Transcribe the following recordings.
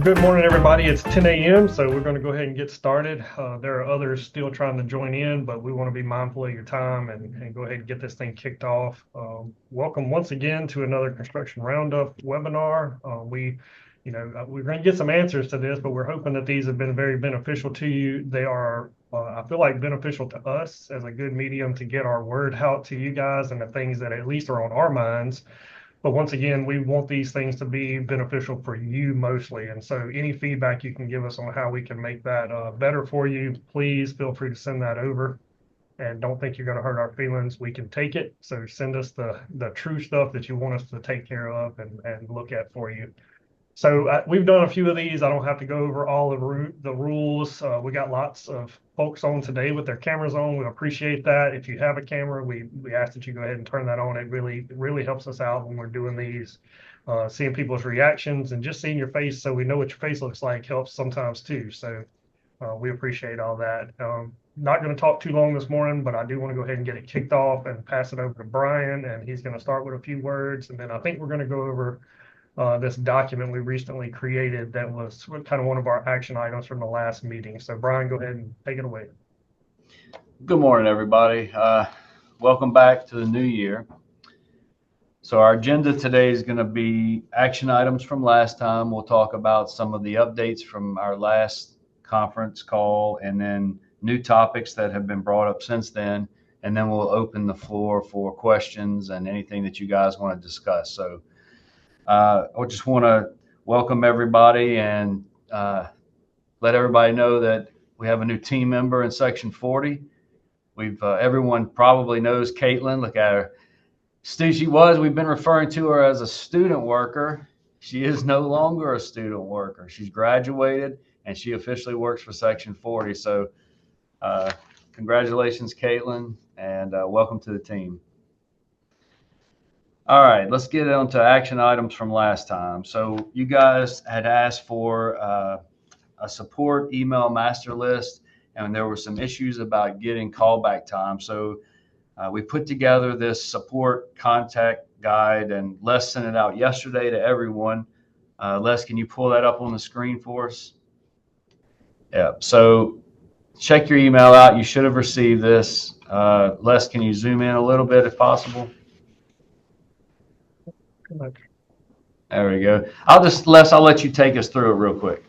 Good morning, everybody. It's 10 a.m., so we're going to go ahead and get started. There are others still trying to join in, but we want to be mindful of your time and go ahead and get this thing kicked off. Welcome once again to another Construction Roundup webinar. We're going to get some answers to this, but we're hoping that these have been very beneficial to you. They are, I feel like, beneficial to us as a good medium to get our word out to you guys and the things that at least are on our minds. But once again, we want these things to be beneficial for you mostly. And so any feedback you can give us on how we can make that better for you, please feel free to send that over. And don't think you're going to hurt our feelings. We can take it. So send us the true stuff that you want us to take care of and look at for you. So we've done a few of these. I don't have to go over all of the rules. We got lots of folks on today with their cameras on. We appreciate that. If you have a camera, we ask that you go ahead and turn that on. It really helps us out when we're doing these. Seeing people's reactions and just seeing your face so we know what your face looks like helps sometimes too. So we appreciate all that. Not going to talk too long this morning, but I do want to go ahead and get it kicked off and pass it over to Brian, and he's going to start with a few words, and then I think we're going to go over this document we recently created that was kind of one of our action items from the last meeting. So Brian, go ahead and take it away. Good morning, everybody. Welcome back to the new year. So our agenda today is going to be action items from last time. We'll talk about some of the updates from our last conference call and then new topics that have been brought up since then. And then we'll open the floor for questions and anything that you guys want to discuss. So I just want to welcome everybody and let everybody know that we have a new team member in Section 40. Everyone probably knows Caitlin. Look at her. We've been referring to her as a student worker. She is no longer a student worker. She's graduated and she officially works for Section 40. So congratulations, Caitlin, and welcome to the team. All right, let's get on to action items from last time. So you guys had asked for a support email master list, and there were some issues about getting callback time. So we put together this support contact guide, and Les sent it out yesterday to everyone. Les, can you pull that up on the screen for us? Yeah, so check your email out. You should have received this. Les, can you zoom in a little bit if possible? There we go. I'll let you take us through it real quick.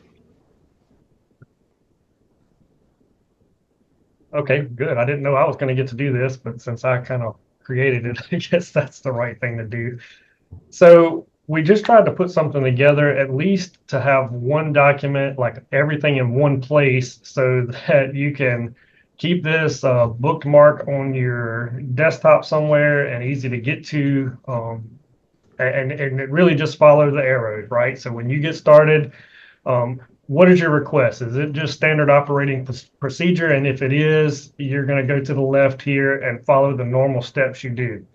Okay, good. I didn't know I was going to get to do this, but since I kind of created it, I guess that's the right thing to do. So we just tried to put something together, at least to have one document, like everything in one place, so that you can keep this bookmark on your desktop somewhere and easy to get to. And it really just follows the arrows, right? So when you get started, what is your request? Is it just standard operating procedure? And if it is, you're going to go to the left here and follow the normal steps you do.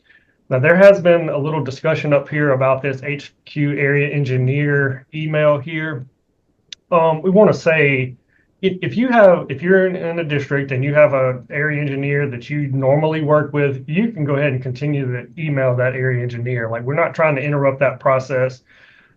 Now, there has been a little discussion up here about this HQ area engineer email here. We want to say, if you're in a district and you have an area engineer that you normally work with, you can go ahead and continue to email that area engineer. Like, we're not trying to interrupt that process.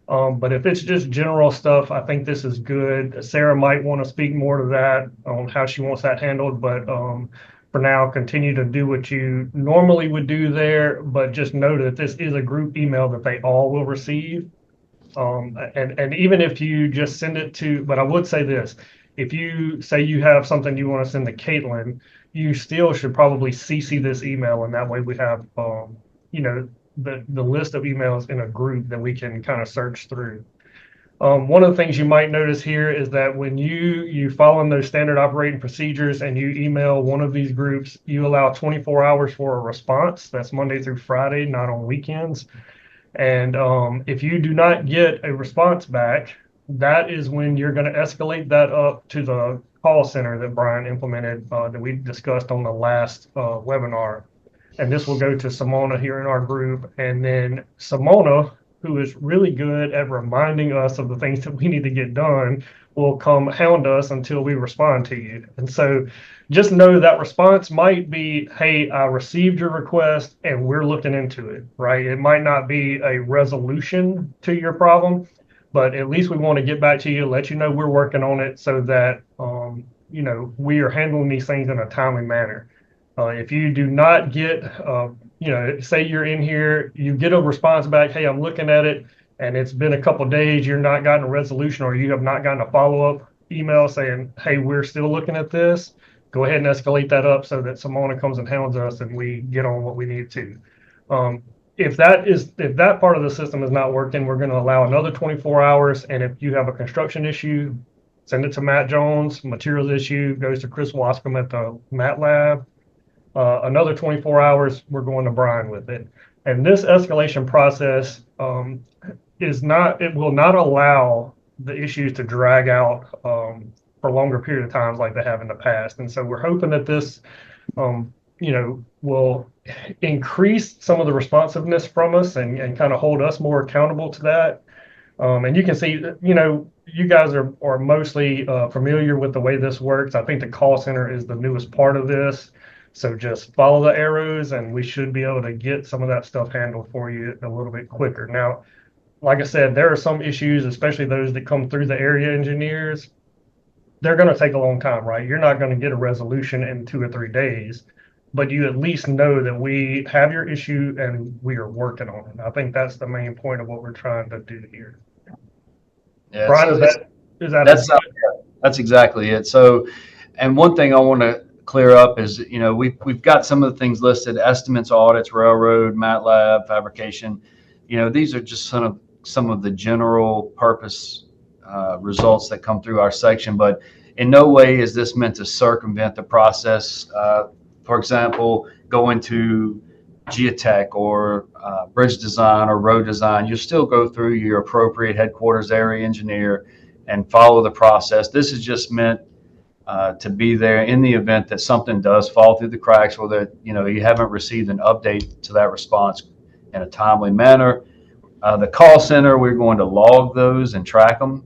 But if it's just general stuff, I think this is good. Sarah might want to speak more to that on how she wants that handled. But for now, continue to do what you normally would do there. But just know that this is a group email that they all will receive. And even if you just send it to, but I would say this. If you say you have something you want to send to Caitlin, you still should probably CC this email, and that way we have, the list of emails in a group that we can kind of search through. One of the things you might notice here is that when you follow those standard operating procedures and you email one of these groups, you allow 24 hours for a response. That's Monday through Friday, not on weekends. And if you do not get a response back, that is when you're going to escalate that up to the call center that Brian implemented that we discussed on the last webinar. And this will go to Simona here in our group. And then Simona, who is really good at reminding us of the things that we need to get done, will come hound us until we respond to you. And so just know that response might be, hey, I received your request and we're looking into it, right? It might not be a resolution to your problem, but at least we want to get back to you, let you know we're working on it so that, we are handling these things in a timely manner. If you do not get, say you're in here, you get a response back, hey, I'm looking at it, and it's been a couple days, you're not gotten a resolution, or you have not gotten a follow-up email saying, hey, we're still looking at this, go ahead and escalate that up so that Simona comes and hounds us and we get on what we need to. If that part of the system is not working, we're going to allow another 24 hours. And if you have a construction issue, send it to Matt Jones. Materials issue goes to Chris Wascom at the Mat Lab. Another 24 hours, we're going to Brian with it. And this escalation process it will not allow the issues to drag out for longer period of times like they have in the past. And so we're hoping that this, will increase some of the responsiveness from us and kind of hold us more accountable to that. And you can see, you guys are mostly familiar with the way this works. I think the call center is the newest part of this. So just follow the arrows and we should be able to get some of that stuff handled for you a little bit quicker. Now, like I said, there are some issues, especially those that come through the area engineers. They're going to take a long time, right? You're not going to get a resolution in 2 or 3 days, but you at least know that we have your issue and we are working on it. I think that's the main point of what we're trying to do here. Yeah, Brian, that's exactly it. So, and one thing I want to clear up is, we've got some of the things listed: estimates, audits, railroad, MATLAB, fabrication. These are just some of the general purpose results that come through our section, but in no way is this meant to circumvent the process. For example, go into geotech or bridge design or road design, you still go through your appropriate headquarters area engineer and follow the process. This is just meant to be there in the event that something does fall through the cracks, or that you haven't received an update to that response in a timely manner. The call center, we're going to log those and track them,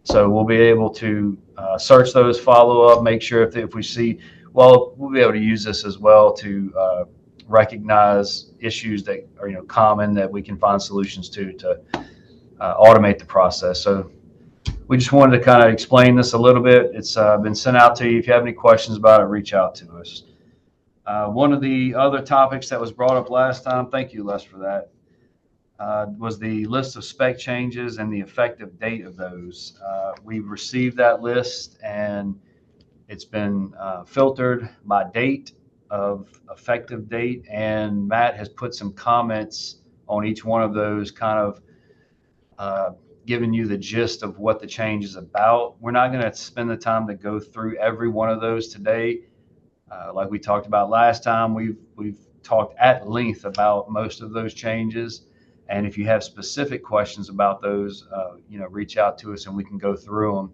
so we'll be able to search those, follow up, make sure if we see. Well, we'll be able to use this as well to recognize issues that are common, that we can find solutions to automate the process. So we just wanted to kind of explain this a little bit. It's been sent out to you. If you have any questions about it, reach out to us. One of the other topics that was brought up last time, thank you, Les, for that, was the list of spec changes and the effective date of those. We've received that list, and it's been filtered by date of effective date, and Matt has put some comments on each one of those, kind of giving you the gist of what the change is about. We're not going to spend the time to go through every one of those today. Like we talked about last time, we've talked at length about most of those changes. And if you have specific questions about those, reach out to us and we can go through them.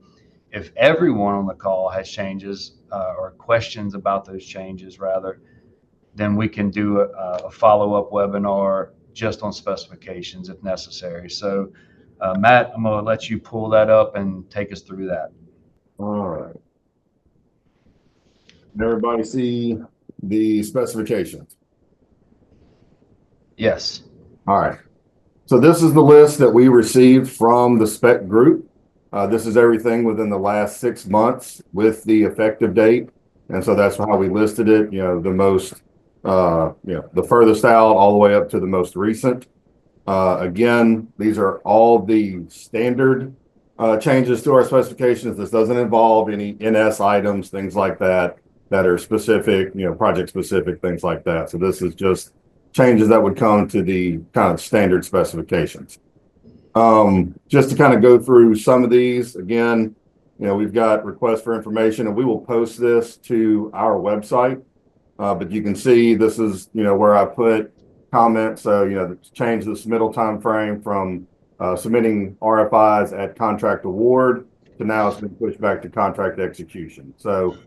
If everyone on the call has changes or questions about those changes, rather, then we can do a follow-up webinar just on specifications if necessary. So, Matt, I'm going to let you pull that up and take us through that. All right. Did everybody see the specifications? Yes. All right. So this is the list that we received from the spec group. This is everything within the last 6 months with the effective date. And so that's how we listed it, the most, the furthest out all the way up to the most recent. Again, these are all the standard changes to our specifications. This doesn't involve any NS items, things like that are specific, project specific, things like that. So this is just changes that would come to the kind of standard specifications. Just to kind of go through some of these, again, we've got requests for information, and we will post this to our website. But you can see this is, where I put comments. So, change the submittal time frame from submitting RFIs at contract award to now it's been pushed back to contract execution. So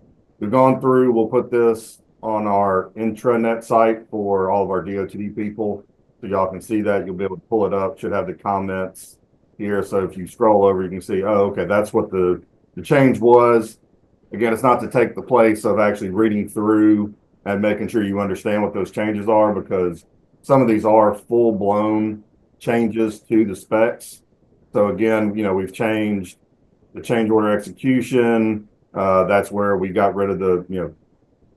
we've gone through, we'll put this on our intranet site for all of our DOTD people. So y'all can see that. You'll be able to pull it up. Should have the comments here. So if you scroll over, you can see, oh, okay, that's what the change was. Again, it's not to take the place of actually reading through and making sure you understand what those changes are, because some of these are full-blown changes to the specs. So again, we've changed the change order execution. That's where we got rid of the,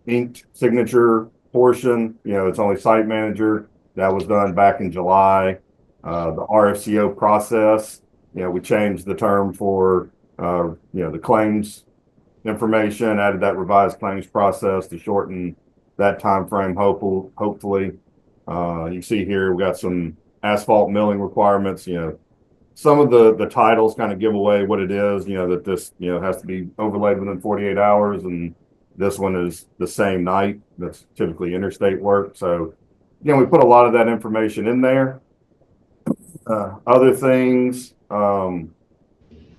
inked signature portion. It's only site manager. That was done back in July. The RFCO process, we changed the term for, the claims information, added that revised claims process to shorten that time frame. Hopefully, you see here we got some asphalt milling requirements. Some of the titles kind of give away what it is. That this has to be overlaid within 48 hours, and this one is the same night. That's typically interstate work. So, we put a lot of that information in there. Other things, the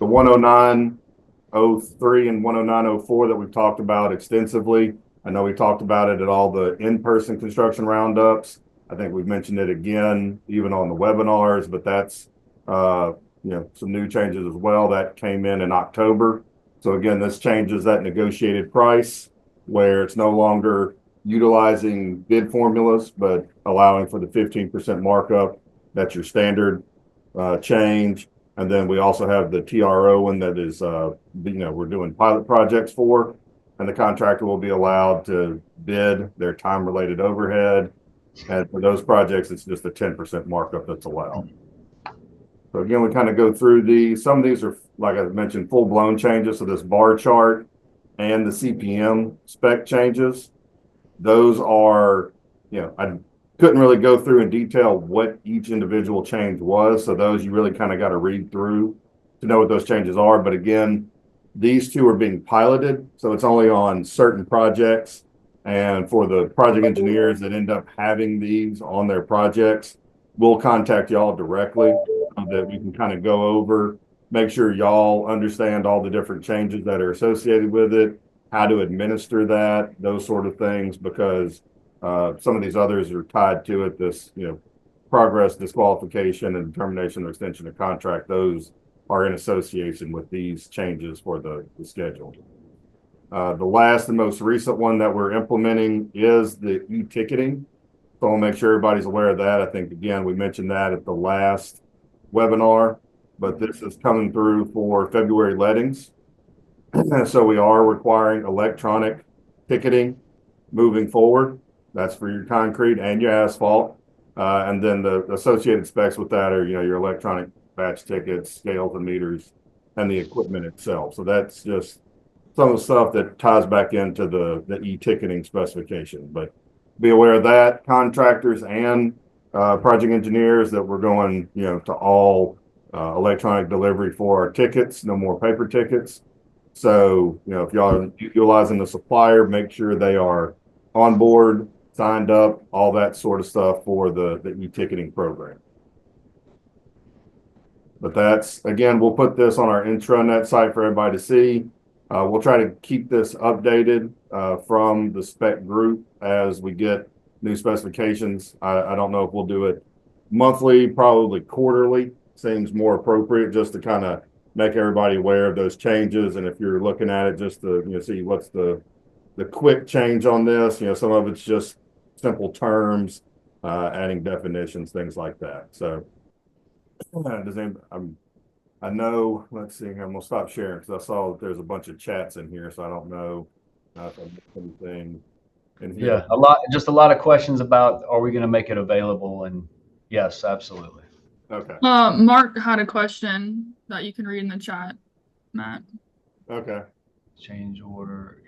10903 and 10904 that we've talked about extensively. I know we talked about it at all the in-person construction roundups. I think we've mentioned it again, even on the webinars, but that's, some new changes as well that came in October. So again, this changes that negotiated price where it's no longer utilizing bid formulas, but allowing for the 15% markup. That's your standard change. And then we also have the TRO one that is, we're doing pilot projects for, and the contractor will be allowed to bid their time-related overhead. And for those projects, it's just a 10% markup that's allowed. So again, we kind of go through these. Some of these are, like I mentioned, full-blown changes. So this bar chart and the CPM spec changes, those are, I couldn't really go through in detail what each individual change was. So those you really kind of got to read through to know what those changes are. But again, these two are being piloted. So it's only on certain projects. And for the project engineers that end up having these on their projects, we'll contact y'all directly that we can kind of go over, make sure y'all understand all the different changes that are associated with it, how to administer that, those sort of things, because some of these others are tied to it. This, progress, disqualification, and termination or extension of contract, those are in association with these changes for the schedule. The last and most recent one that we're implementing is the e-ticketing. So I'll make sure everybody's aware of that. I think, again, we mentioned that at the last webinar, but this is coming through for February lettings. So we are requiring electronic ticketing moving forward. That's for your concrete and your asphalt. And then the associated specs with that are, your electronic batch tickets, scales and meters, and the equipment itself. So that's just some of the stuff that ties back into the e-ticketing specification. But be aware of that, contractors and project engineers, that we're going, to all electronic delivery for our tickets, no more paper tickets. So, if y'all are utilizing the supplier, make sure they are on board, signed up, all that sort of stuff for the e-ticketing program. But that's, again, we'll put this on our intranet site for everybody to see. We'll try to keep this updated from the spec group as we get new specifications. I don't know if we'll do it monthly, probably quarterly. Seems more appropriate just to kind of make everybody aware of those changes. And if you're looking at it just to see what's the quick change on this, some of it's just simple terms, adding definitions, things like that. So I know, let's see, I'm gonna stop sharing because I saw that there's a bunch of chats in here, so I don't know if I missed anything in here. Yeah, just a lot of questions about, are we going to make it available? And yes, absolutely. Okay. Mark had a question that you can read in the chat, Matt. Okay. Change order.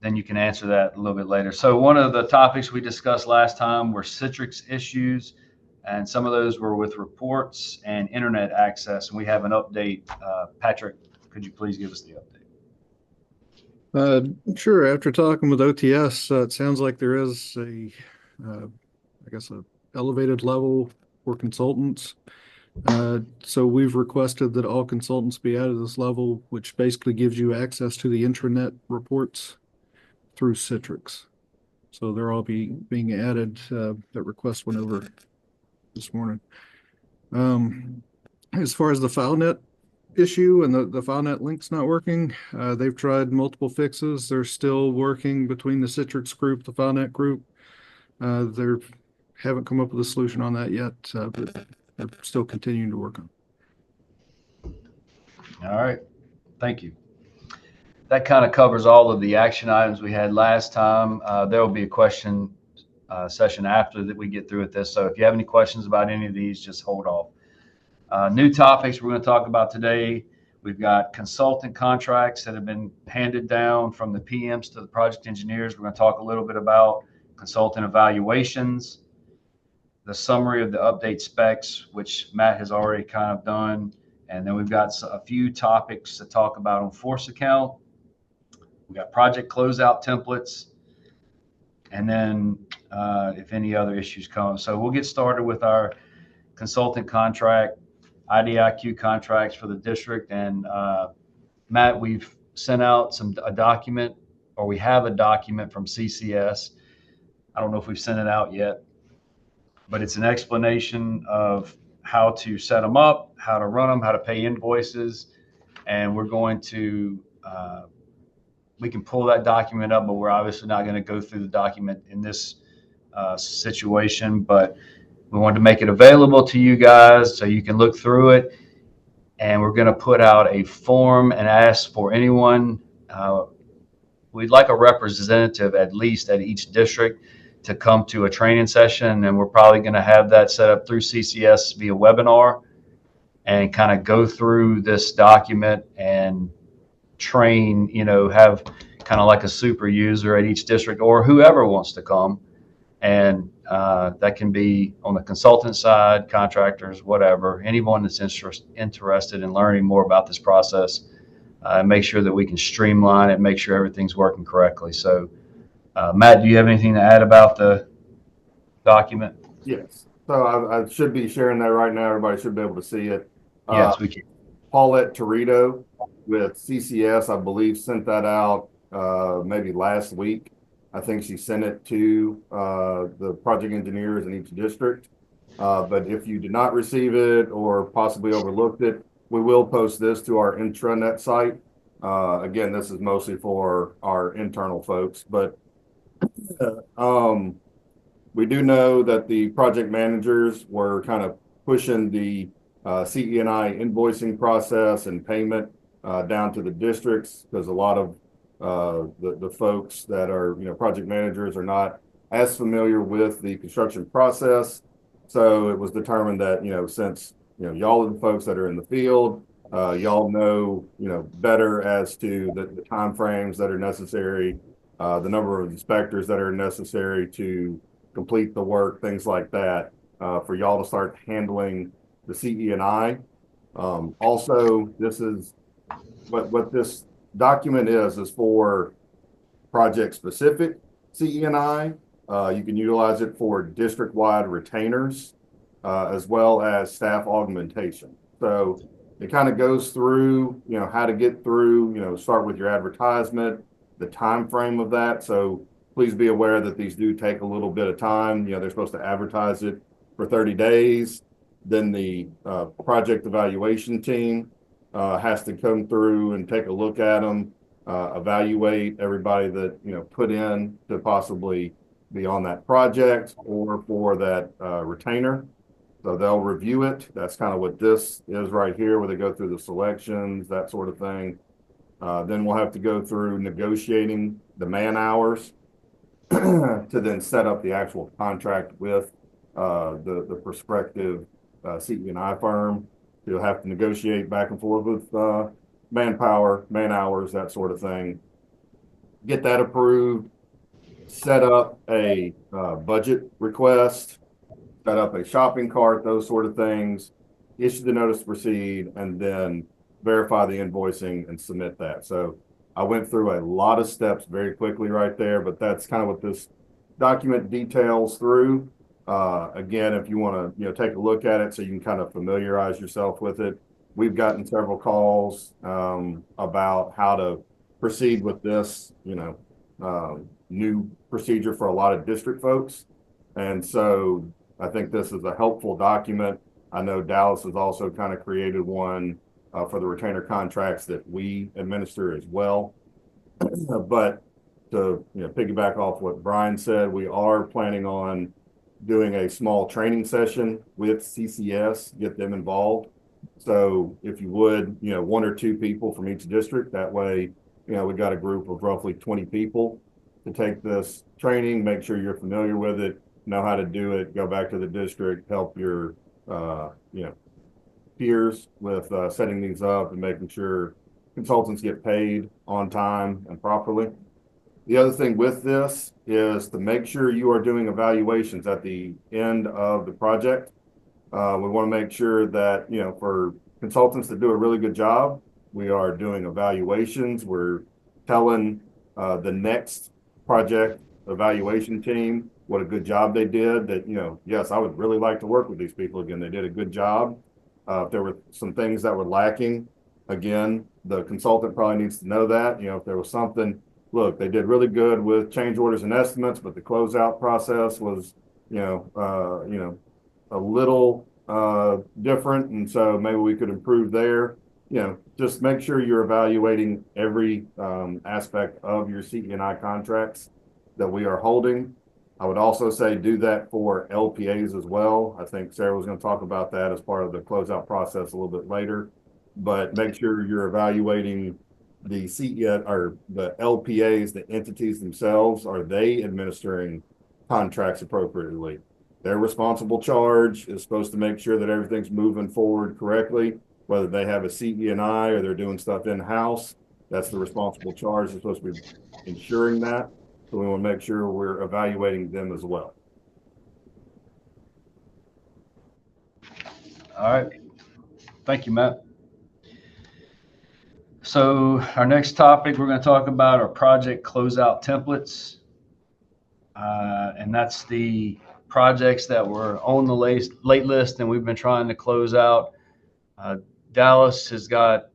Then you can answer that a little bit later. So one of the topics we discussed last time were Citrix issues, and some of those were with reports and internet access. And we have an update. Patrick, could you please give us the update? Sure. After talking with OTS, it sounds like there is a elevated level for consultants. So we've requested that all consultants be added to this level, which basically gives you access to the intranet reports through Citrix. So they're all being added. That request went over this morning. As far as the FileNet issue and the FileNet link's not working, they've tried multiple fixes. They're still working between the Citrix group, the FileNet group. They haven't come up with a solution on that yet, but they're still continuing to work on it. All right, thank you. That kind of covers all of the action items we had last time. There will be a question session after that we get through with this. So if you have any questions about any of these, just hold off. New topics we're going to talk about today. We've got consultant contracts that have been handed down from the PMs to the project engineers. We're going to talk a little bit about consultant evaluations, the summary of the update specs, which Matt has already kind of done. And then we've got a few topics to talk about on force account. We've got project closeout templates, and then if any other issues come. So we'll get started with our consultant contract, IDIQ contracts for the district. And Matt, we've sent out a document, or we have a document from CCS. I don't know if we've sent it out yet, but it's an explanation of how to set them up, how to run them, how to pay invoices. And we're going to, we can pull that document up, but we're obviously not going to go through the document in this situation, but we wanted to make it available to you guys so you can look through it. And we're going to put out a form and ask for anyone. We'd like a representative at least at each district to come to a training session. And we're probably going to have that set up through CCS via webinar and kind of go through this document and train, have kind of like a super user at each district or whoever wants to come. And that can be on the consultant side, contractors, whatever, anyone that's interested in learning more about this process, and make sure that we can streamline it, make sure everything's working correctly. So, Matt, do you have anything to add about the document? Yes. So I should be sharing that right now. Everybody should be able to see it. Yes, we can. Paulette Torito with CCS, I believe, sent that out maybe last week. I think she sent it to the project engineers in each district. But if you did not receive it or possibly overlooked it, we will post this to our intranet site. Again, this is mostly for our internal folks, but we do know that the project managers were kind of pushing the CE&I invoicing process and payment down to the districts, because a lot of the folks that are, project managers are not as familiar with the construction process. So it was determined that, since, y'all are the folks that are in the field, y'all know, better as to the timeframes that are necessary, the number of inspectors that are necessary to complete the work, things like that, for y'all to start handling the CE&I. Also, this is what this document is for project specific CE&I. You can utilize it for district-wide retainers, as well as staff augmentation. So it kind of goes through, how to get through, start with your advertisement, the time frame of that. So please be aware that these do take a little bit of time. They're supposed to advertise it for 30 days. Then the project evaluation team has to come through and take a look at them, evaluate everybody that, put in to possibly be on that project or for that retainer. So they'll review it. That's kind of what this is right here, where they go through the selections, that sort of thing. Then we'll have to go through negotiating the man hours to then set up the actual contract with the prospective CE&I firm. You'll have to negotiate back and forth with manpower, man hours, that sort of thing. Get that approved, set up a budget request, set up a shopping cart, those sort of things, issue the notice to proceed, and then verify the invoicing and submit that. So I went through a lot of steps very quickly right there, but that's kind of what this document details through. Again, if you want to, take a look at it so you can kind of familiarize yourself with it. We've gotten several calls about how to proceed with this, new procedure for a lot of district folks. And so I think this is a helpful document. I know Dallas has also kind of created one for the retainer contracts that we administer as well. But to piggyback off what Brian said, we are planning on doing a small training session with CCS, get them involved. So if you would, one or two people from each district, that way, we got a group of roughly 20 people to take this training, make sure you're familiar with it, know how to do it, go back to the district, help your, peers with setting these up and making sure consultants get paid on time and properly. The other thing with this is to make sure you are doing evaluations at the end of the project. We want to make sure that, for consultants that do a really good job, we are doing evaluations. We're telling the next project evaluation team what a good job they did, that, yes, I would really like to work with these people again. They did a good job. If there were some things that were lacking, again, the consultant probably needs to know that, if there was something, look, they did really good with change orders and estimates, but the closeout process was, a little different, and so maybe we could improve there. Just make sure you're evaluating every aspect of your CE&I contracts that we are holding. I would also say do that for LPAs as well. I think Sarah was going to talk about that as part of the closeout process a little bit later, but make sure you're evaluating the CE or the LPAs, the entities themselves. Are they administering contracts appropriately? Their responsible charge is supposed to make sure that everything's moving forward correctly, whether they have a CE&I or they're doing stuff in-house. That's the responsible charge. They're supposed to be ensuring that. So we want to make sure we're evaluating them as well. All right. Thank you, Matt. So our next topic we're going to talk about are project closeout templates. And that's the projects that were on the late list and we've been trying to close out. Dallas has got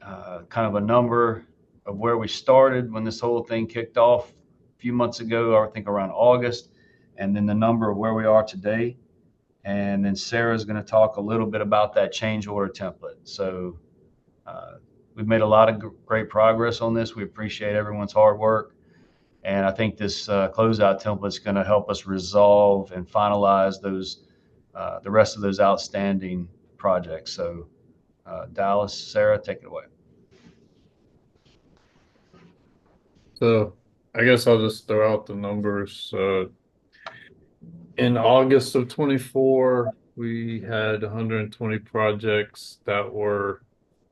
kind of a number of where we started when this whole thing kicked off a few months ago, I think around August, and then the number of where we are today. And then Sarah's going to talk a little bit about that change order template. So we've made a lot of great progress on this. We appreciate everyone's hard work. And I think this closeout template is going to help us resolve and finalize those, the rest of those outstanding projects. So Dallas, Sarah, take it away. So I guess I'll just throw out the numbers. In August of 24, we had 120 projects that were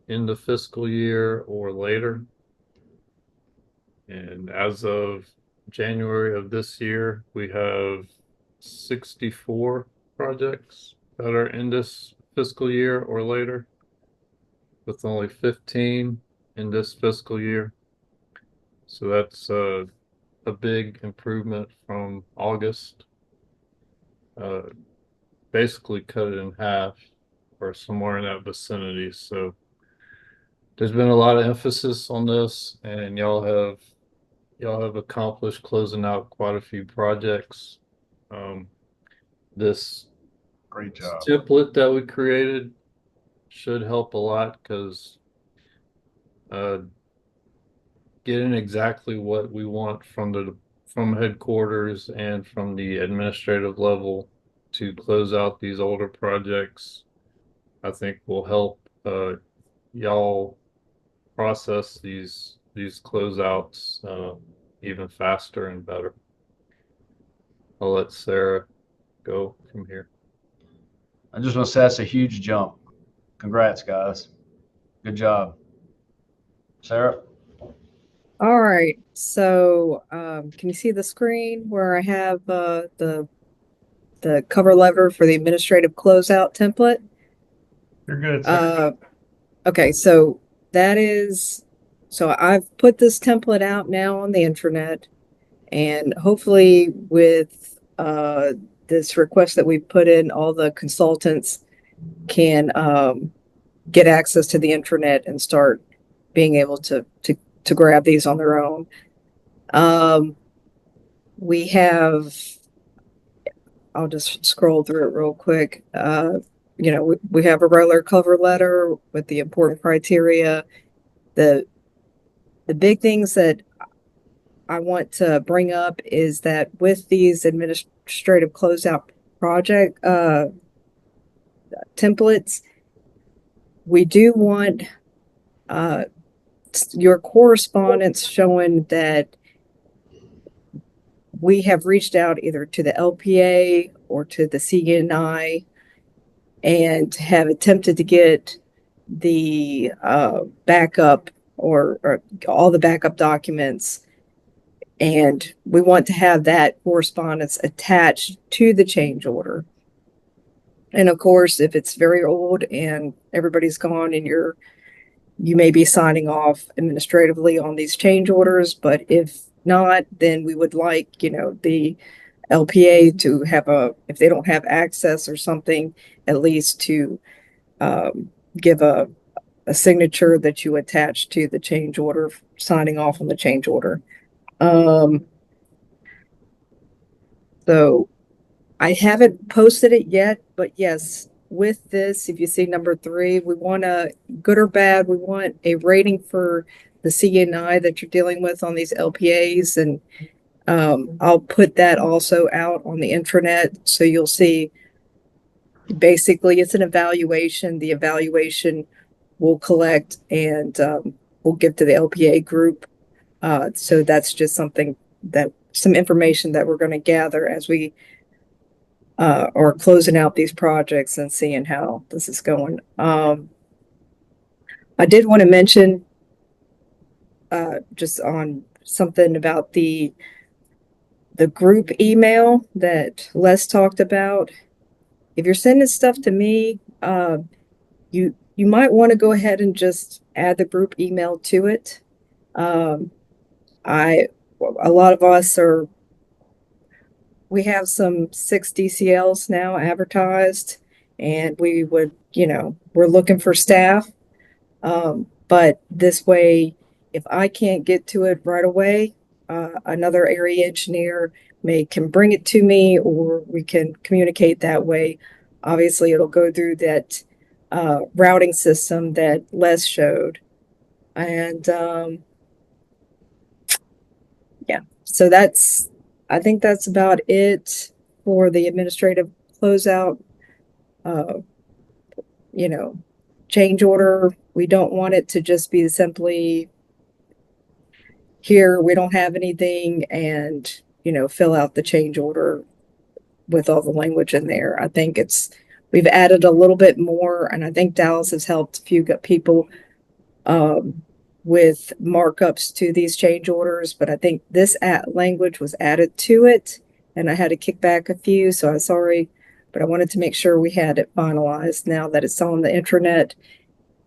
in the fiscal year or later. And as of January of this year, we have 64 projects that are in this fiscal year or later, with only 15 in this fiscal year. So that's a big improvement from August. Basically cut it in half or somewhere in that vicinity. So there's been a lot of emphasis on this, and y'all have accomplished closing out quite a few projects. This Great job. template that we created should help a lot, because getting exactly what we want from headquarters and from the administrative level to close out these older projects, I think will help y'all process these closeouts even faster and better. I'll let Sarah go from here. I just want to say that's a huge jump. Congrats, guys. Good job. Sarah? All right, so can you see the screen where I have the cover letter for the administrative closeout template? You're good. Sarah. Okay, so I've put this template out now on the intranet, and hopefully with this request that we put in, all the consultants can get access to the intranet and start being able to grab these on their own. We have, I'll just scroll through it real quick. We have a regular cover letter with the important criteria. The big things that I want to bring up is that with these administrative closeout project templates, we do want your correspondence showing that we have reached out either to the LPA or to the CNI and have attempted to get the backup or all the backup documents. And we want to have that correspondence attached to the change order. And of course, if it's very old and everybody's gone and you may be signing off administratively on these change orders, but if not, then we would like, the LPA to have if they don't have access or something, at least to give a signature that you attach to the change order, signing off on the change order. So I haven't posted it yet, but yes, with this, if you see number 3, we want good or bad, we want a rating for the CNI that you're dealing with on these LPAs. And I'll put that also out on the intranet. So you'll see, basically it's an evaluation. The evaluation will collect and we'll give to the LPA group. So that's just some information that we're going to gather as we are closing out these projects and seeing how this is going. I did want to mention just on something about the group email that Les talked about. If you're sending stuff to me, you might want to go ahead and just add the group email to it. A lot of us we have some 6 DCLs now advertised, and we would, we're looking for staff. But this way, if I can't get to it right away, another area engineer can bring it to me, or we can communicate that way. Obviously, it'll go through that routing system that Les showed. And yeah, so I think that's about it for the administrative closeout. Change order. We don't want it to just be simply here, we don't have anything, and, fill out the change order with all the language in there. I think we've added a little bit more, and I think Dallas has helped a few people with markups to these change orders, but I think this language was added to it, and I had to kick back a few, so I'm sorry, but I wanted to make sure we had it finalized. Now that it's on the intranet,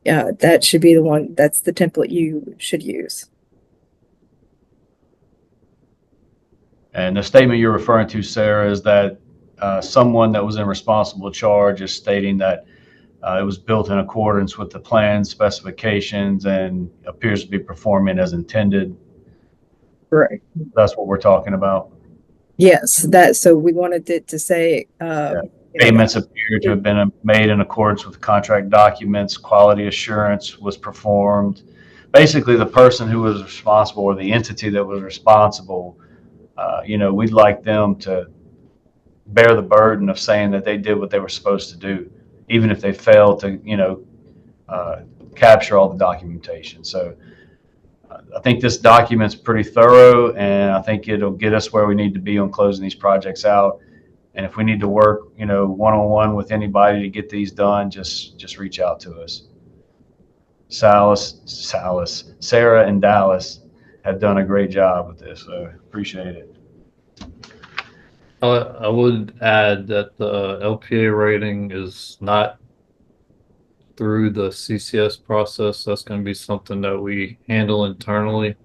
that should be that's the template you should use. And the statement you're referring to, Sarah, is that someone that was in responsible charge is stating that it was built in accordance with the plan specifications and appears to be performing as intended. Right. That's what we're talking about. Yes, so we wanted it to say payments appear to have been made in accordance with contract documents. Quality assurance was performed. Basically, the person who was responsible, or the entity that was responsible, we'd like them to bear the burden of saying that they did what they were supposed to do, even if they failed to, capture all the documentation. So I think this document's pretty thorough, and I think it'll get us where we need to be on closing these projects out. And if we need to work, one-on-one with anybody to get these done, just reach out to us. Sarah and Dallas have done a great job with this, so appreciate it. I would add that the LPA rating is not through the CCS process. That's going to be something that we handle internally,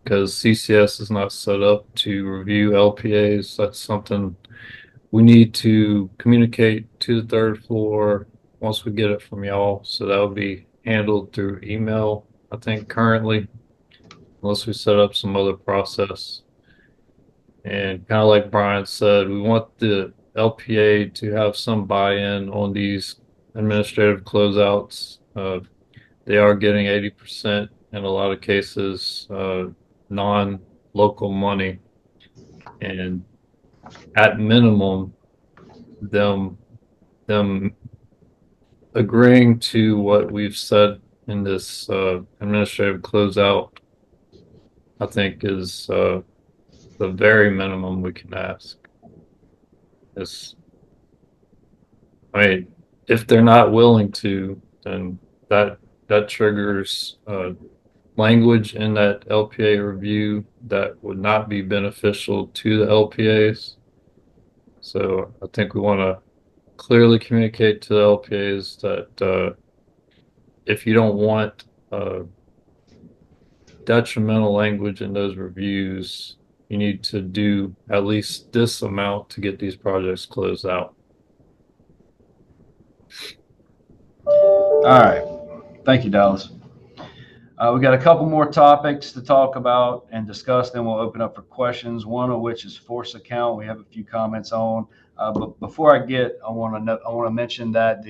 because CCS is not set up to review LPAs. That's something we need to communicate to the third floor once we get it from y'all. So that would be handled through email, I think, currently, unless we set up some other process. And kind of like Brian said, we want the LPA to have some buy-in on these administrative closeouts. They are getting 80% in a lot of cases, non-local money, and at minimum, them agreeing to what we've said in this administrative closeout, I think is the very minimum we can ask. Is, I mean, if they're not willing to, then that triggers language in that LPA review that would not be beneficial to the LPAs. So I think we want to clearly communicate to the LPAs that if you don't want detrimental language in those reviews, you need to do at least this amount to get these projects closed out. All right. Thank you, Dallas. We got a couple more topics to talk about and discuss, then we'll open up for questions, one of which is force account. We have a few comments on. But before I want to mention that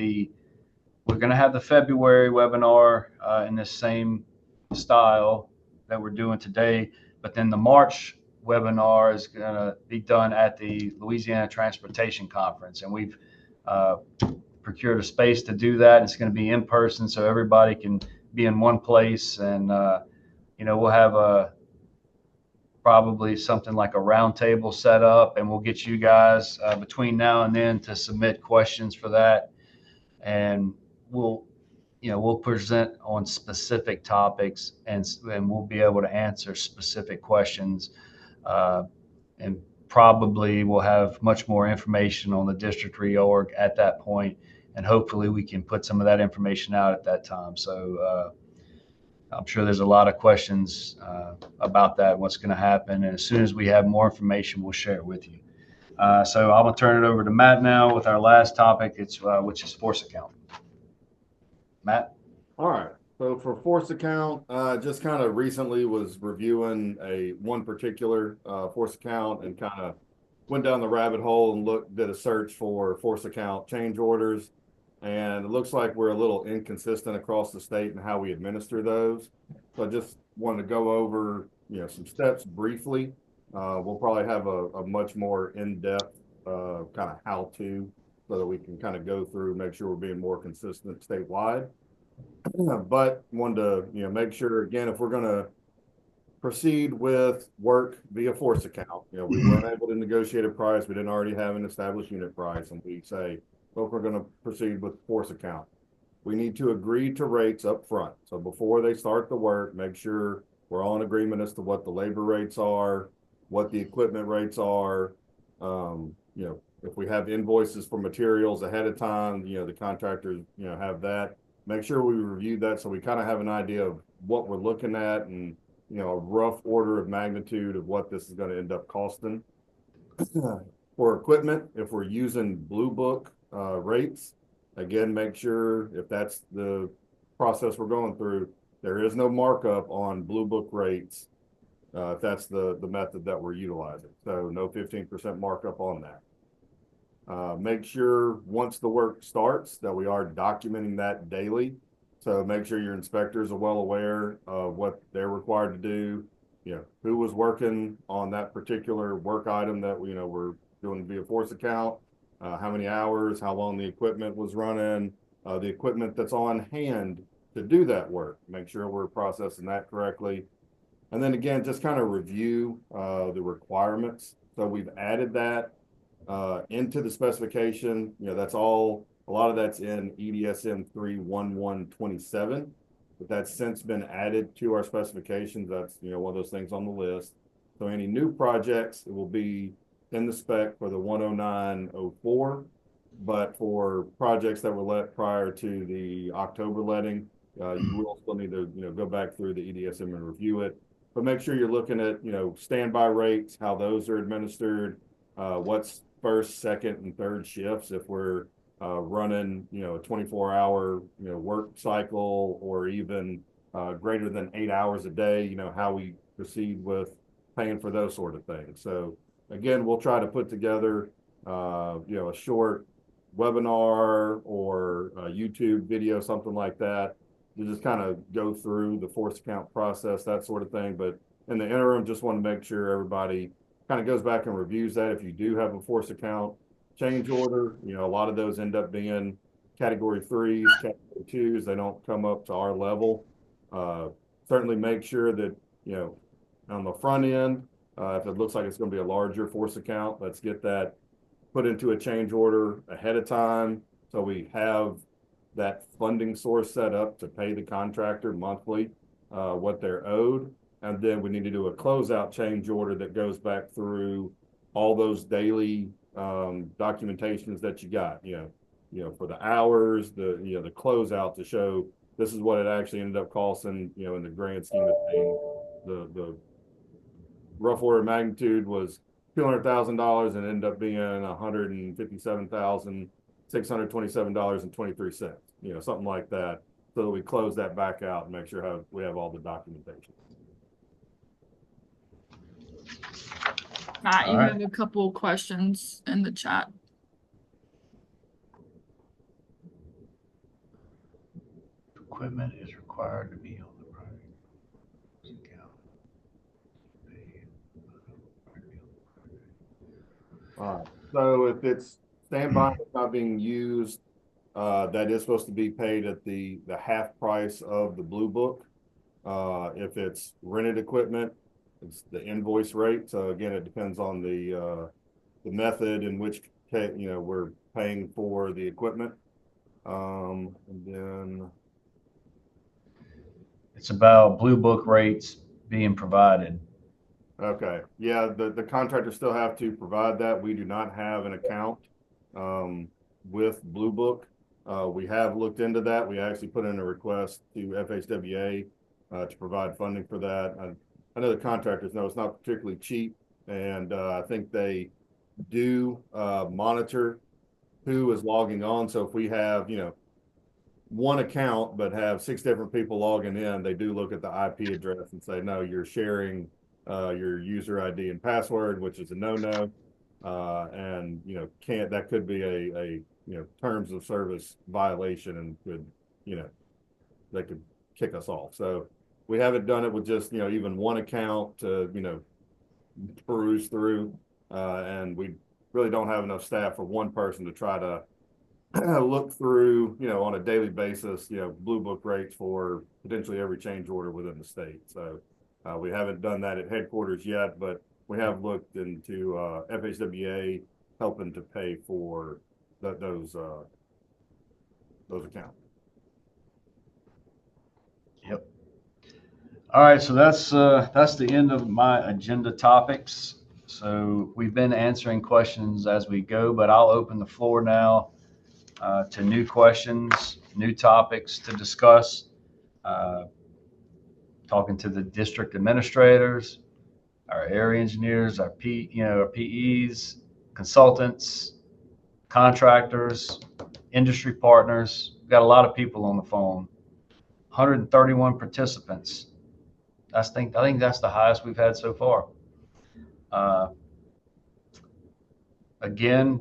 we're going to have the February webinar in this same style that we're doing today, but then the March webinar is going to be done at the Louisiana Transportation Conference, and we've procured a space to do that. It's going to be in person, so everybody can be in one place, and we'll have probably something like a round table set up, and we'll get you guys between now and then to submit questions for that, and we'll present on specific topics, and we'll be able to answer specific questions, and probably we'll have much more information on the district reorg at that point, and hopefully we can put some of that information out at that time. So I'm sure there's a lot of questions about that, what's going to happen, and as soon as we have more information, we'll share it with you. So I'm going to turn it over to Matt now with our last topic, which is force account. Matt? All right. So for force account, just kind of recently was reviewing one particular force account and kind of went down the rabbit hole and did a search for force account change orders. And it looks like we're a little inconsistent across the state in how we administer those. So I just wanted to go over, some steps briefly. We'll probably have a much more in-depth kind of how-to, so that we can kind of go through, make sure we're being more consistent statewide. But wanted to, make sure, again, if we're going to proceed with work via force account, we weren't able to negotiate a price. We didn't already have an established unit price, and we say, well, if we're going to proceed with force account, we need to agree to rates up front. So before they start the work, make sure we're all in agreement as to what the labor rates are, what the equipment rates are. If we have invoices for materials ahead of time, the contractors, have that. Make sure we review that so we kind of have an idea of what we're looking at and, a rough order of magnitude of what this is going to end up costing. For equipment, if we're using Blue Book rates, again, make sure if that's the process we're going through, there is no markup on Blue Book rates if that's the method that we're utilizing. So no 15% markup on that. Make sure once the work starts that we are documenting that daily. So make sure your inspectors are well aware of what they're required to do, who was working on that particular work item that we're doing via force account, how many hours, how long the equipment was running, the equipment that's on hand to do that work. Make sure we're processing that correctly. And then again, just kind of review the requirements. So we've added that into the specification. That's all, a lot of that's in EDSM 31127, but that's since been added to our specifications. That's, one of those things on the list. So any new projects, it will be in the spec for the 10904, but for projects that were let prior to the October letting, you will still need to, go back through the EDSM and review it. But make sure you're looking at, standby rates, how those are administered, what's first, second, and third shifts if we're running, a 24-hour, work cycle, or even greater than 8 hours a day, how we proceed with paying for those sort of things. So again, we'll try to put together, a short webinar or a YouTube video, something like that, to just kind of go through the force account process, that sort of thing. But in the interim, just want to make sure everybody kind of goes back and reviews that. If you do have a force account change order, a lot of those end up being category 3s, category 2s, they don't come up to our level. Certainly make sure that, on the front end, if it looks like it's going to be a larger force account, let's get that put into a change order ahead of time so we have that funding source set up to pay the contractor monthly what they're owed. And then we need to do a closeout change order that goes back through all those daily documentations that you got, for the hours, the closeout to show this is what it actually ended up costing, in the grand scheme of things. The rough order of magnitude was $200,000 and ended up being $157,627.23, something like that, so that we close that back out and make sure we have all the documentation. Matt, you All right. have a couple questions in the chat. Equipment is required to be on the project. So if it's standby, it's not being used, that is supposed to be paid at the half price of the Blue Book. If it's rented equipment, it's the invoice rate. So again, it depends on the method in which we're paying for the equipment. And then It's about Blue Book rates being provided. okay, yeah, the contractors still have to provide that. We do not have an account with Blue Book. We have looked into that. We actually put in a request to FHWA to provide funding for that. I know the contractors know it's not particularly cheap, and I think they do monitor who is logging on. So if we have, one account but have 6 different people logging in, they do look at the IP address and say, no, you're sharing your user ID and password, which is a no-no. And, that could be a terms of service violation and could, they could kick us off. So we haven't done it with just, even one account to, peruse through. And we really don't have enough staff for one person to try to look through, on a daily basis, Blue Book rates for potentially every change order within the state. So we haven't done that at headquarters yet, but we have looked into FHWA helping to pay for those accounts. Yep. All right, so that's the end of my agenda topics. So we've been answering questions as we go, but I'll open the floor now to new questions, new topics to discuss. Talking to the district administrators, our area engineers, our PEs, consultants, contractors, industry partners. We've got a lot of people on the phone. 131 participants. I think that's the highest we've had so far. Again,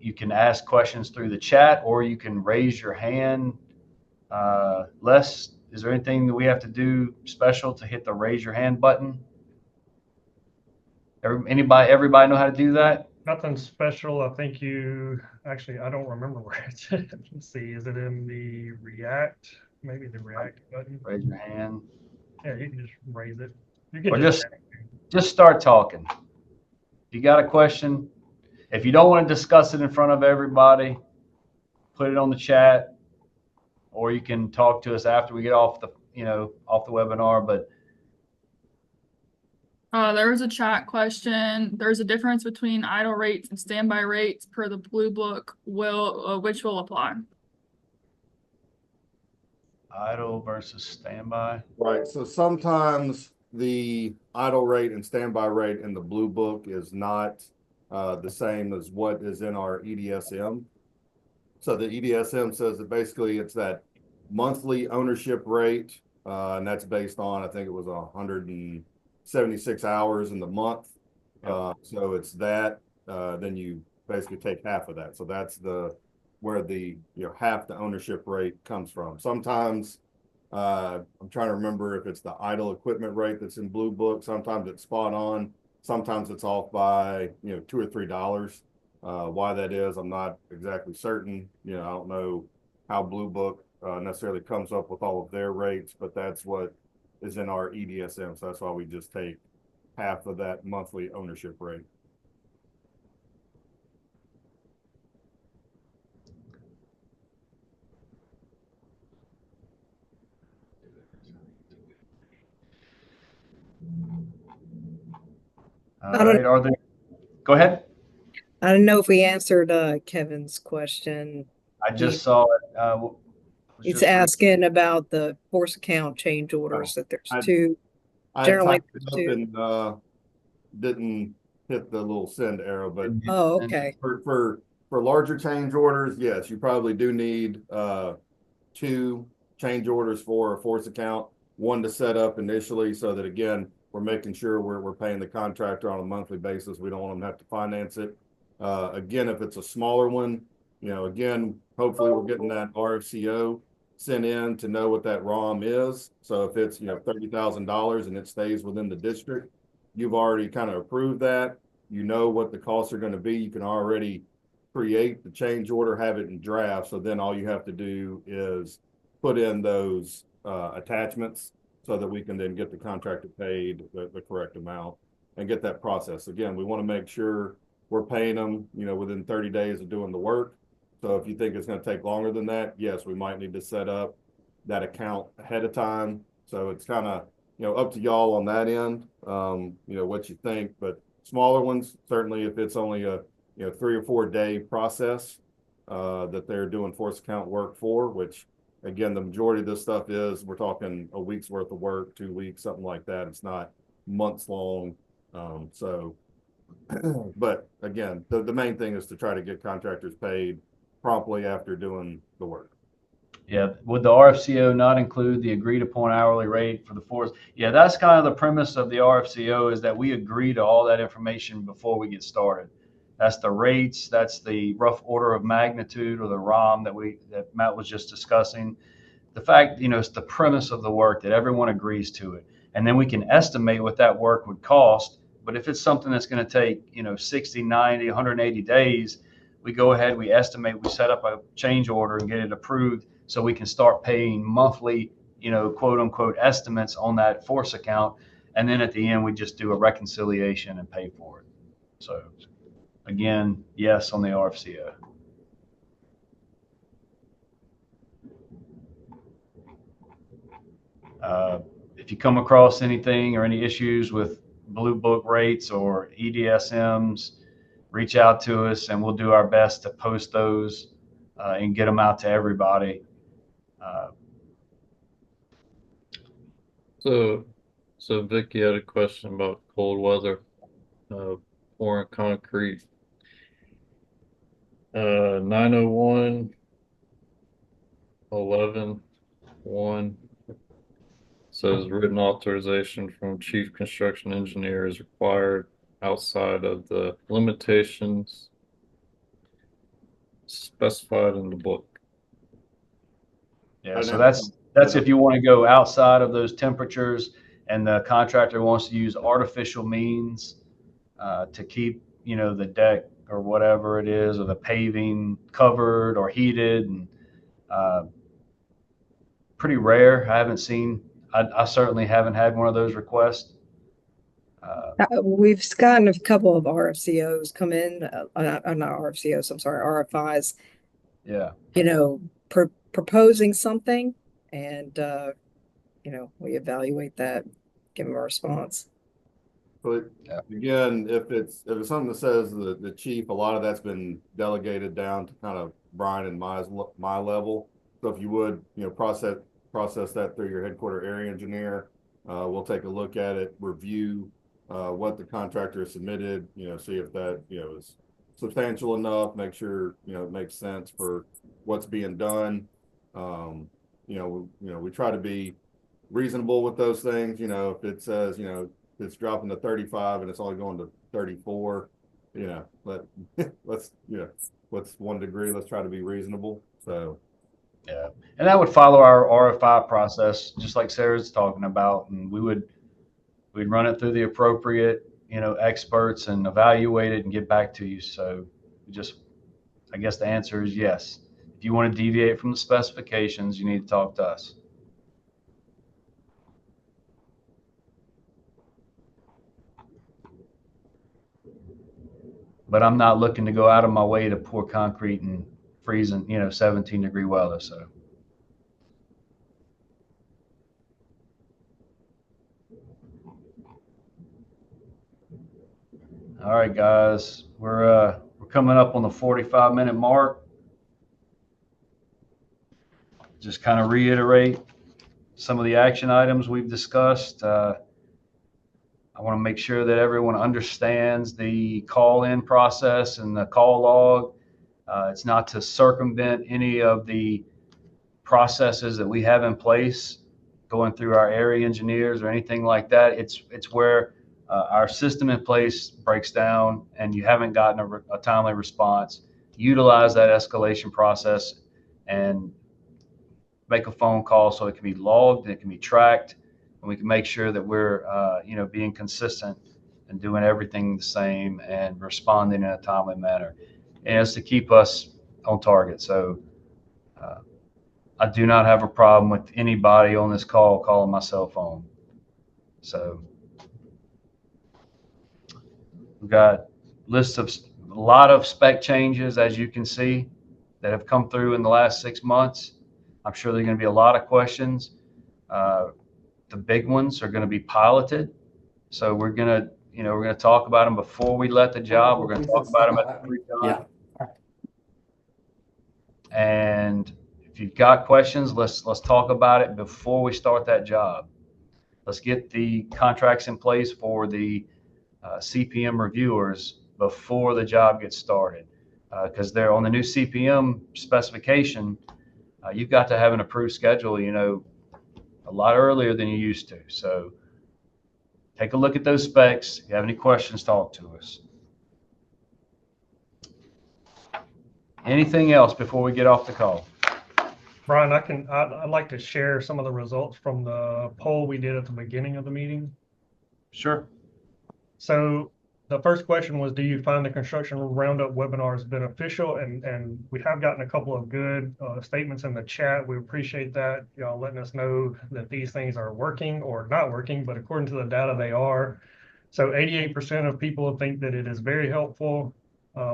you can ask questions through the chat or you can raise your hand. Les, is there anything that we have to do special to hit the raise your hand button? Everybody know how to do that? Nothing special. I think I don't remember where it's at. Let's see. Is it in the React? Maybe the React button. Raise your hand. Yeah, you can just raise it. You Or can just start talking. If you got a question, if you don't want to discuss it in front of everybody, put it on the chat, or you can talk to us after we get off the webinar. But There was a chat question. There's a difference between idle rates and standby rates per the Blue Book. Which will apply? idle versus standby. Right. So sometimes the idle rate and standby rate in the Blue Book is not the same as what is in our EDSM. So the EDSM says that basically it's that monthly ownership rate, and that's based on, I think it was 176 hours in the month. So it's that, then you basically take half of that. So that's where the half the ownership rate comes from. Sometimes I'm trying to remember if it's the idle equipment rate that's in Blue Book. Sometimes it's spot on. Sometimes it's off by $2 or $3. Why that is, I'm not exactly certain. I don't know how Blue Book necessarily comes up with all of their rates, but that's what is in our EDSM. So that's why we just take half of that monthly ownership rate. All right, are there, go ahead. I don't know if we answered Kevin's question. I just saw it. Was He's just asking about the force account change orders, that there's two. I Generally, typed it there's up two. and didn't hit the little send arrow, but Oh, okay. for larger change orders, yes, you probably do need two change orders for a force account, one to set up initially so that, again, we're making sure we're paying the contractor on a monthly basis. We don't want them to have to finance it. Again, if it's a smaller one, again, hopefully we're getting that RFCO sent in to know what that ROM is. So if it's, $30,000 and it stays within the district, you've already kind of approved that. You know what the costs are going to be. You can already create the change order, have it in draft. So then all you have to do is put in those attachments so that we can then get the contractor paid the correct amount and get that process. Again, we want to make sure we're paying them, within 30 days of doing the work. So if you think it's going to take longer than that, yes, we might need to set up that account ahead of time. So it's kind of, up to y'all on that end, what you think. But smaller ones, certainly if it's only a 3 or 4 day process that they're doing force account work for, which again, the majority of this stuff is, we're talking a week's worth of work, 2 weeks, something like that. It's not months long. But again, the main thing is to try to get contractors paid promptly after doing the work. Yeah, would the RFCO not include the agreed upon hourly rate for the force? Yeah, that's kind of the premise of the RFCO, is that we agree to all that information before we get started. That's the rates, that's the rough order of magnitude, or the ROM that Matt was just discussing. The fact, it's the premise of the work that everyone agrees to it. And then we can estimate what that work would cost. But if it's something that's going to take, 60, 90, 180 days, we go ahead, we estimate, we set up a change order and get it approved so we can start paying monthly, quote unquote estimates on that force account. And then at the end, we just do a reconciliation and pay for it. So again, yes on the RFCO. If you come across anything or any issues with Blue Book rates or EDSMs, reach out to us and we'll do our best to post those and get them out to everybody. So Vicky had a question about cold weather, pouring concrete. 901 11-1 says written authorization from chief construction engineer is required outside of the limitations specified in the book. Yeah, so that's if you want to go outside of those temperatures and the contractor wants to use artificial means to keep, the deck or whatever it is, or the paving covered or heated. And pretty rare. I certainly haven't had one of those requests. We've gotten a couple of RFCOs come in, not RFCOs, I'm sorry, RFIs. Yeah. Proposing something, and we evaluate that, give them a response. But again, if it's something that says the chief, a lot of that's been delegated down to kind of Brian and my level. So if you would, process that through your headquarter area engineer, we'll take a look at it, review what the contractor submitted, see if that is substantial enough, make sure it makes sense for what's being done. We try to be reasonable with those things. If it says it's dropping to 35 and it's only going to 34, let's what's 1 degree, let's try to be reasonable. So yeah, and that would follow our RFI process, just like Sarah's talking about, and we'd run it through the appropriate experts and evaluate it and get back to you. So I guess the answer is yes. If you want to deviate from the specifications, you need to talk to us. But I'm not looking to go out of my way to pour concrete and freezing, 17-degree weather. So. All right, guys, we're coming up on the 45-minute mark. Just kind of reiterate some of the action items we've discussed. I want to make sure that everyone understands the call-in process and the call log. It's not to circumvent any of the processes that we have in place, going through our area engineers or anything like that. It's where our system in place breaks down and you haven't gotten a timely response. Utilize that escalation process and make a phone call so it can be logged, it can be tracked, and we can make sure that we're being consistent and doing everything the same and responding in a timely manner. And it's to keep us on target. So I do not have a problem with anybody on this call calling my cell phone. So we've got lists of a lot of spec changes, as you can see, that have come through in the last 6 months. I'm sure there are going to be a lot of questions. The big ones are going to be piloted. So we're going to talk about them before we let the job. We're going to talk about them at the pre-con. Yeah. And if you've got questions, let's talk about it before we start that job. Let's get the contracts in place for the CPM reviewers before the job gets started, because they're on the new CPM specification. You've got to have an approved schedule, a lot earlier than you used to. So take a look at those specs. If you have any questions, talk to us. Anything else before we get off the call? Brian, I'd like to share some of the results from the poll we did at the beginning of the meeting. Sure. So the first question was, do you find the construction roundup webinars beneficial? And we have gotten a couple of good statements in the chat. We appreciate that, y'all letting us know that these things are working or not working, but according to the data, they are. So 88% of people think that it is very helpful.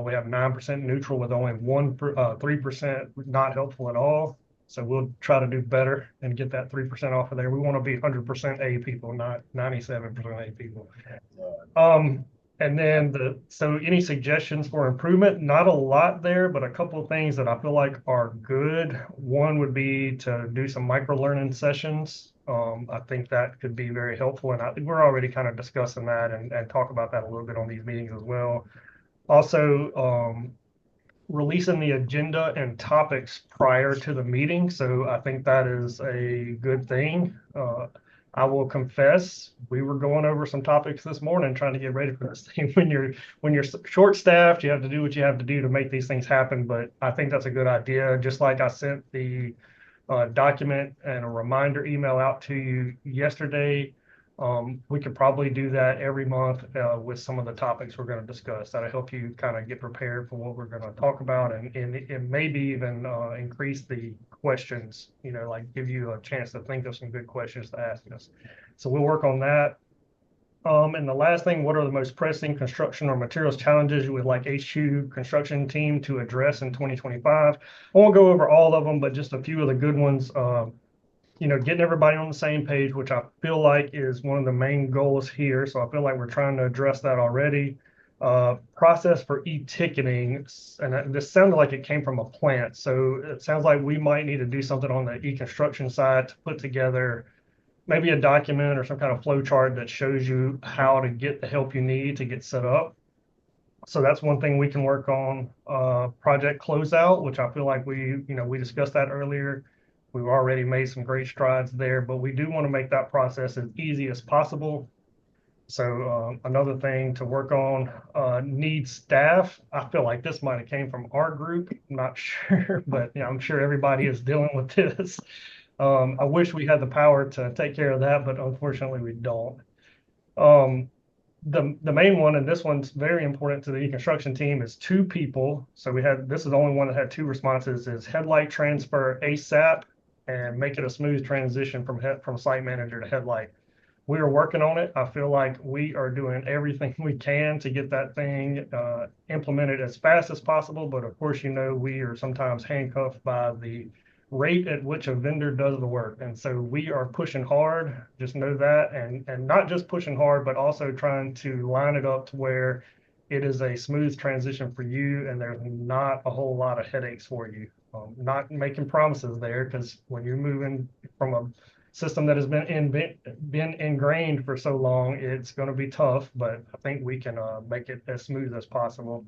We have 9% neutral with only 3% not helpful at all. So we'll try to do better and get that 3% off of there. We want to be 100% A people, not 97% A people. And then so any suggestions for improvement? Not a lot there, but a couple of things that I feel like are good. One would be to do some micro learning sessions. I think that could be very helpful. And I think we're already kind of discussing that and talk about that a little bit on these meetings as well. Also, releasing the agenda and topics prior to the meeting. So I think that is a good thing. I will confess, we were going over some topics this morning trying to get ready for this thing. When you're short-staffed, you have to do what you have to do to make these things happen. But I think that's a good idea. Just like I sent the document and a reminder email out to you yesterday, we could probably do that every month with some of the topics we're going to discuss. That'll help you kind of get prepared for what we're going to talk about, and maybe even increase the questions, like give you a chance to think of some good questions to ask us. So we'll work on that. And the last thing, what are the most pressing construction or materials challenges you would like HQ construction team to address in 2025? I won't go over all of them, but just a few of the good ones. Getting everybody on the same page, which I feel like is one of the main goals here. So I feel like we're trying to address that already. Process for e-ticketing, and this sounded like it came from a plant. So it sounds like we might need to do something on the e-construction side to put together maybe a document or some kind of flow chart that shows you how to get the help you need to get set up. So that's one thing we can work on. Project Closeout, which I feel like we discussed that earlier. We've already made some great strides there, but we do want to make that process as easy as possible. So another thing to work on, need staff. I feel like this might have came from our group. I'm not sure, but I'm sure everybody is dealing with this. I wish we had the power to take care of that, but unfortunately we don't. the main one, and this one's very important to the e-construction team, is 2 people. So this is the only one that had 2 responses, is headlight transfer ASAP and make it a smooth transition from site manager to headlight. We are working on it. I feel like we are doing everything we can to get that thing implemented as fast as possible. But of course, we are sometimes handcuffed by the rate at which a vendor does the work. And so we are pushing hard, just know that, and not just pushing hard, but also trying to line it up to where it is a smooth transition for you and there's not a whole lot of headaches for you. Not making promises there, because when you're moving from a system that has been ingrained for so long, it's going to be tough, but I think we can make it as smooth as possible.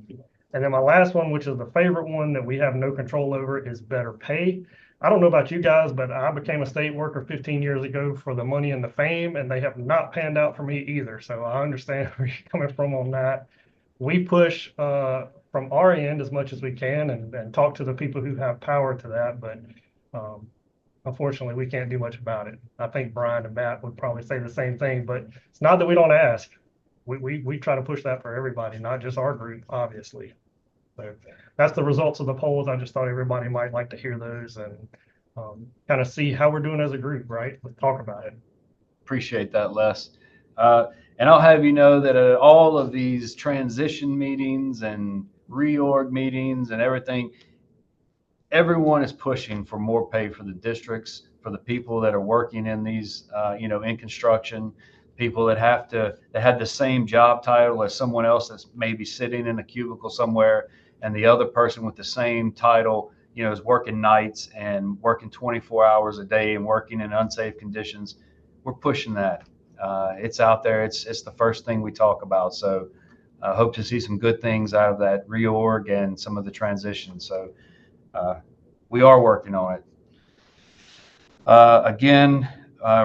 And then my last one, which is the favorite one that we have no control over, is better pay. I don't know about you guys, but I became a state worker 15 years ago for the money and the fame, and they have not panned out for me either. So I understand where you're coming from on that. We push from our end as much as we can and talk to the people who have power to that, but unfortunately, we can't do much about it. I think Brian and Matt would probably say the same thing, but it's not that we don't ask. We try to push that for everybody, not just our group, obviously. So that's the results of the polls. I just thought everybody might like to hear those and kind of see how we're doing as a group, right? Let's talk about it. Appreciate that, Les. And I'll have you know that at all of these transition meetings and reorg meetings and everything, everyone is pushing for more pay for the districts, for the people that are working in these, in construction, people that have the same job title as someone else that's maybe sitting in a cubicle somewhere, and the other person with the same title, is working nights and working 24 hours a day and working in unsafe conditions. We're pushing that. It's out there. It's the first thing we talk about. So I hope to see some good things out of that reorg and some of the transitions. So we are working on it. Again,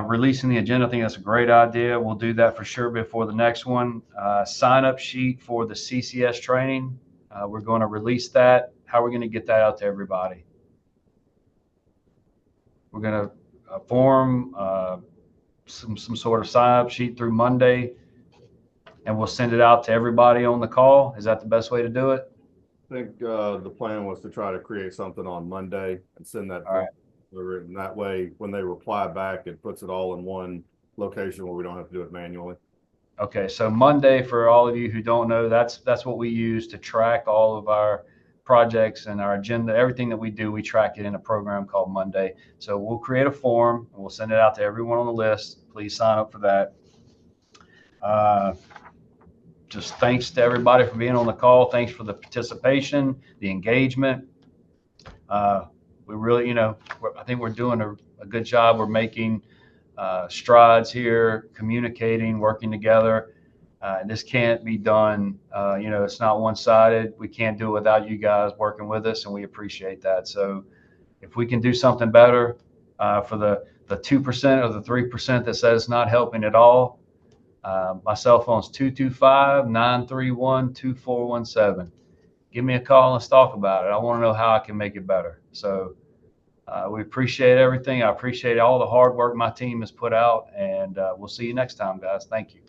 releasing the agenda, I think that's a great idea. We'll do that for sure before the next one. Sign up sheet for the CCS training. We're going to release that. How are we going to get that out to everybody? We're going to form some sort of sign up sheet through Monday, and we'll send it out to everybody on the call. Is that the best way to do it? I think the plan was to try to create something on Monday and send that. All right. And that way, when they reply back, it puts it all in one location where we don't have to do it manually. Okay, so Monday, for all of you who don't know, that's what we use to track all of our projects and our agenda. Everything that we do, we track it in a program called Monday. So we'll create a form and we'll send it out to everyone on the list. Please sign up for that. Just thanks to everybody for being on the call. Thanks for the participation, the engagement. We really, I think we're doing a good job. We're making strides here, communicating, working together. This can't be done. It's not one-sided. We can't do it without you guys working with us, and we appreciate that. So if we can do something better for the 2% or the 3% that says it's not helping at all, my cell phone's 225-931-2417. Give me a call and let's talk about it. I want to know how I can make it better. So we appreciate everything. I appreciate all the hard work my team has put out, and we'll see you next time, guys. Thank you.